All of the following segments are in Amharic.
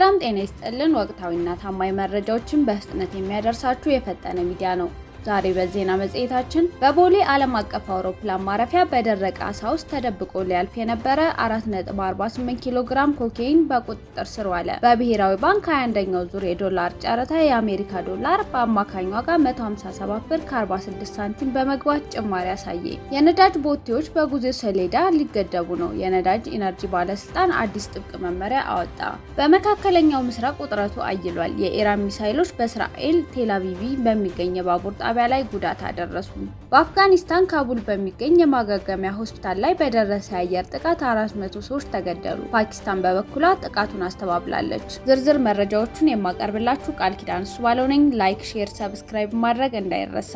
ሰላም ጤና ይስጥልን። ወቅታዊና ታማኝ መረጃዎችን በፍጥነት የሚያደርሳችሁ የፈጠነ ሚዲያ ነው። ዛሬ በዜና መጽሔታችን በቦሌ ዓለም አቀፍ አውሮፕላን ማረፊያ በደረቀ አሳ ውስጥ ተደብቆ ሊያልፍ የነበረ 4.48 ኪሎ ግራም ኮካይን በቁጥጥር ስር ዋለ። በብሔራዊ ባንክ 21ኛው ዙር የዶላር ጨረታ የአሜሪካ ዶላር በአማካኝ ዋጋ 157 ብር ከ46 ሳንቲም በመግባት ጭማሪ አሳየ። የነዳጅ ቦቴዎች በጉዞ ሰሌዳ ሊገደቡ ነው። የነዳጅ ኢነርጂ ባለስልጣን አዲስ ጥብቅ መመሪያ አወጣ። በመካከለኛው ምስራቅ ውጥረቱ አይሏል። የኢራን ሚሳይሎች በእስራኤል ቴል አቪቭ በሚገኝ የባቡር ጣቢያ ላይ ጉዳት አደረሱ። በአፍጋኒስታን ካቡል በሚገኝ የማገገሚያ ሆስፒታል ላይ በደረሰ የአየር ጥቃት 400 ሰዎች ተገደሉ። ፓኪስታን በበኩሏ ጥቃቱን አስተባብላለች። ዝርዝር መረጃዎቹን የማቀርብላችሁ ቃል ኪዳን እሱ ባለው ነኝ። ላይክ፣ ሼር፣ ሰብስክራይብ ማድረግ እንዳይረሳ።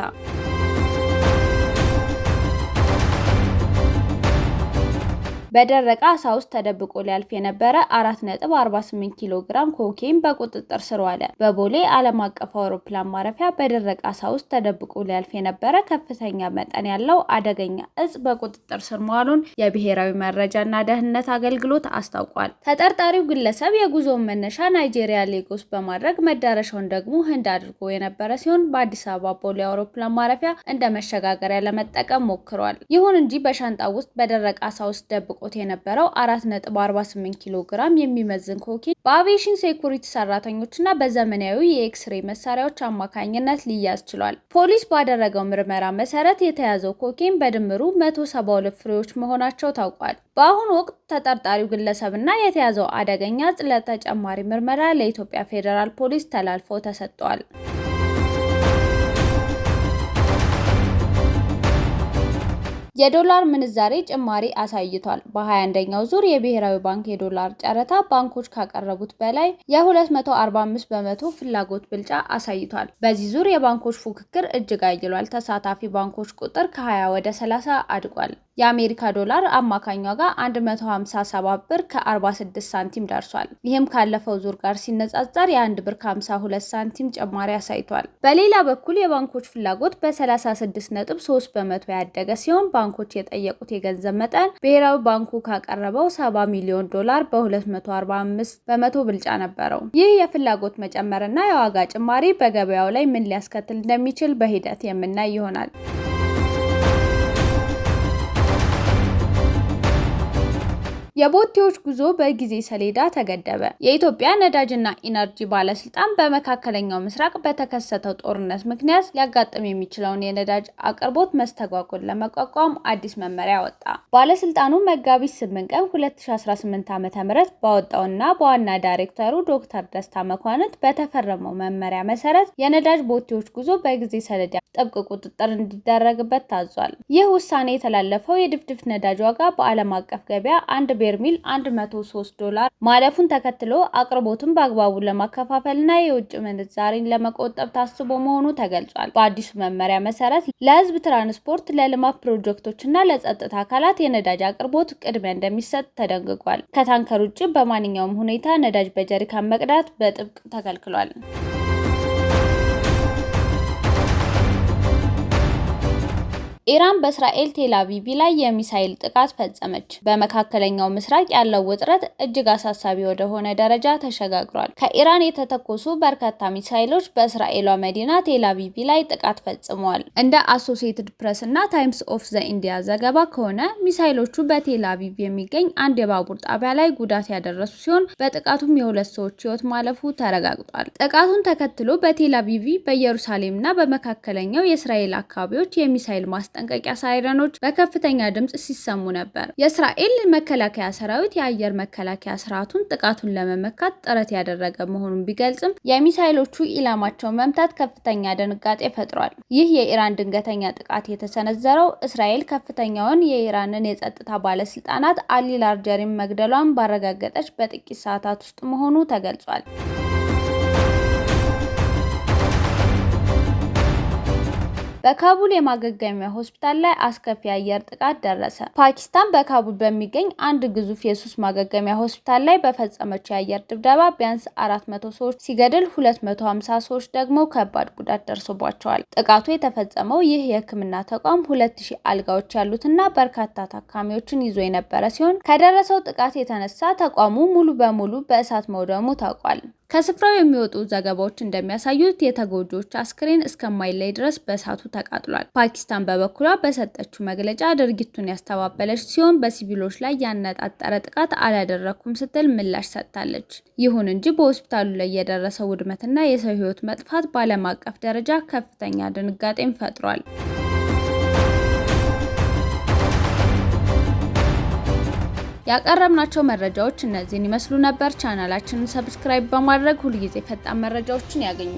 በደረቀ አሳ ውስጥ ተደብቆ ሊያልፍ የነበረ 4.48 ኪሎ ግራም ኮካይን በቁጥጥር ስር ዋለ። በቦሌ ዓለም አቀፍ አውሮፕላን ማረፊያ በደረቀ አሳ ውስጥ ተደብቆ ሊያልፍ የነበረ ከፍተኛ መጠን ያለው አደገኛ እጽ በቁጥጥር ስር መዋሉን የብሔራዊ መረጃና ደህንነት አገልግሎት አስታውቋል። ተጠርጣሪው ግለሰብ የጉዞውን መነሻ ናይጄሪያ ሌጎስ በማድረግ መዳረሻውን ደግሞ ህንድ አድርጎ የነበረ ሲሆን በአዲስ አበባ ቦሌ አውሮፕላን ማረፊያ እንደ መሸጋገሪያ ለመጠቀም ሞክሯል። ይሁን እንጂ በሻንጣው ውስጥ በደረቀ አሳ ውስጥ ደብቆ የነበረው 4.48 ኪሎ ግራም የሚመዝን ኮካይን በአቪዬሽን ሴኩሪቲ ሰራተኞችና በዘመናዊ የኤክስሬይ መሳሪያዎች አማካኝነት ሊያዝ ችሏል። ፖሊስ ባደረገው ምርመራ መሰረት የተያዘው ኮካይን በድምሩ 172 ፍሬዎች መሆናቸው ታውቋል። በአሁኑ ወቅት ተጠርጣሪው ግለሰብና የተያዘው አደገኛ እጽ ለተጨማሪ ምርመራ ለኢትዮጵያ ፌዴራል ፖሊስ ተላልፎ ተሰጥቷል። የዶላር ምንዛሬ ጭማሪ አሳይቷል። በ21ኛው ዙር የብሔራዊ ባንክ የዶላር ጨረታ ባንኮች ካቀረቡት በላይ የ245 በመቶ ፍላጎት ብልጫ አሳይቷል። በዚህ ዙር የባንኮች ፉክክር እጅግ አይሏል። ተሳታፊ ባንኮች ቁጥር ከ20 ወደ 30 አድጓል። የአሜሪካ ዶላር አማካኝ ዋጋ 157 ብር ከ46 ሳንቲም ደርሷል። ይህም ካለፈው ዙር ጋር ሲነጻጸር የ1 ብር ከ52 ሳንቲም ጭማሪ አሳይቷል። በሌላ በኩል የባንኮች ፍላጎት በ36.3 በመቶ ያደገ ሲሆን ባንኮች የጠየቁት የገንዘብ መጠን ብሔራዊ ባንኩ ካቀረበው 70 ሚሊዮን ዶላር በ245 በመቶ ብልጫ ነበረው። ይህ የፍላጎት መጨመርና የዋጋ ጭማሪ በገበያው ላይ ምን ሊያስከትል እንደሚችል በሂደት የምናይ ይሆናል። የቦቴዎች ጉዞ በጊዜ ሰሌዳ ተገደበ። የኢትዮጵያ ነዳጅና ኢነርጂ ባለስልጣን በመካከለኛው ምስራቅ በተከሰተው ጦርነት ምክንያት ሊያጋጥም የሚችለውን የነዳጅ አቅርቦት መስተጓጎል ለመቋቋም አዲስ መመሪያ ወጣ። ባለስልጣኑ መጋቢት 8 ቀን 2018 ዓ.ም ባወጣውና በዋና ዳይሬክተሩ ዶክተር ደስታ መኳንንት በተፈረመው መመሪያ መሰረት የነዳጅ ቦቴዎች ጉዞ በጊዜ ሰሌዳ ጥብቅ ቁጥጥር እንዲደረግበት ታዟል። ይህ ውሳኔ የተላለፈው የድፍድፍ ነዳጅ ዋጋ በዓለም አቀፍ ገበያ አንድ በርሜል $103 ማለፉን ተከትሎ አቅርቦቱን በአግባቡ ለማከፋፈልና የውጭ ምንዛሬን ለመቆጠብ ታስቦ መሆኑ ተገልጿል። በአዲሱ መመሪያ መሰረት ለህዝብ ትራንስፖርት፣ ለልማት ፕሮጀክቶችና ለጸጥታ አካላት የነዳጅ አቅርቦት ቅድሚያ እንደሚሰጥ ተደንግጓል። ከታንከር ውጭ በማንኛውም ሁኔታ ነዳጅ በጀሪካን መቅዳት በጥብቅ ተከልክሏል። ኢራን በእስራኤል ቴል አቪቭ ላይ የሚሳኤል ጥቃት ፈጸመች። በመካከለኛው ምስራቅ ያለው ውጥረት እጅግ አሳሳቢ ወደ ሆነ ደረጃ ተሸጋግሯል። ከኢራን የተተኮሱ በርካታ ሚሳኤሎች በእስራኤሏ መዲና ቴል አቪቭ ላይ ጥቃት ፈጽመዋል። እንደ አሶሲኤትድ ፕሬስ እና ታይምስ ኦፍ ዘ ኢንዲያ ዘገባ ከሆነ ሚሳኤሎቹ በቴል አቪቭ የሚገኝ አንድ የባቡር ጣቢያ ላይ ጉዳት ያደረሱ ሲሆን በጥቃቱም የሁለት ሰዎች ህይወት ማለፉ ተረጋግጧል። ጥቃቱን ተከትሎ በቴል አቪቭ፣ በኢየሩሳሌምና በመካከለኛው የእስራኤል አካባቢዎች የሚሳኤል ማስጠንቀቂያ ሳይረኖች በከፍተኛ ድምጽ ሲሰሙ ነበር። የእስራኤል መከላከያ ሰራዊት የአየር መከላከያ ስርዓቱን ጥቃቱን ለመመካት ጥረት ያደረገ መሆኑን ቢገልጽም የሚሳኤሎቹ ኢላማቸውን መምታት ከፍተኛ ድንጋጤ ፈጥሯል። ይህ የኢራን ድንገተኛ ጥቃት የተሰነዘረው እስራኤል ከፍተኛውን የኢራንን የጸጥታ ባለስልጣናት አሊ ላርጀሪን መግደሏን ባረጋገጠች በጥቂት ሰዓታት ውስጥ መሆኑ ተገልጿል። በካቡል የማገገሚያ ሆስፒታል ላይ አስከፊ የአየር ጥቃት ደረሰ። ፓኪስታን በካቡል በሚገኝ አንድ ግዙፍ የሱስ ማገገሚያ ሆስፒታል ላይ በፈጸመችው የአየር ድብደባ ቢያንስ 400 ሰዎች ሲገድል 250 ሰዎች ደግሞ ከባድ ጉዳት ደርሶባቸዋል። ጥቃቱ የተፈጸመው ይህ የሕክምና ተቋም 2000 አልጋዎች ያሉትና በርካታ ታካሚዎችን ይዞ የነበረ ሲሆን ከደረሰው ጥቃት የተነሳ ተቋሙ ሙሉ በሙሉ በእሳት መውደሙ ታውቋል። ከስፍራው የሚወጡ ዘገባዎች እንደሚያሳዩት የተጎጂዎች አስክሬን እስከማይለይ ድረስ በእሳቱ ተቃጥሏል። ፓኪስታን በበኩሏ በሰጠችው መግለጫ ድርጊቱን ያስተባበለች ሲሆን በሲቪሎች ላይ ያነጣጠረ ጥቃት አላደረኩም ስትል ምላሽ ሰጥታለች። ይሁን እንጂ በሆስፒታሉ ላይ የደረሰው ውድመትና የሰው ሕይወት መጥፋት በዓለም አቀፍ ደረጃ ከፍተኛ ድንጋጤን ፈጥሯል። ያቀረብናቸው መረጃዎች እነዚህን ይመስሉ ነበር። ቻናላችንን ሰብስክራይብ በማድረግ ሁልጊዜ ፈጣን መረጃዎችን ያገኙ።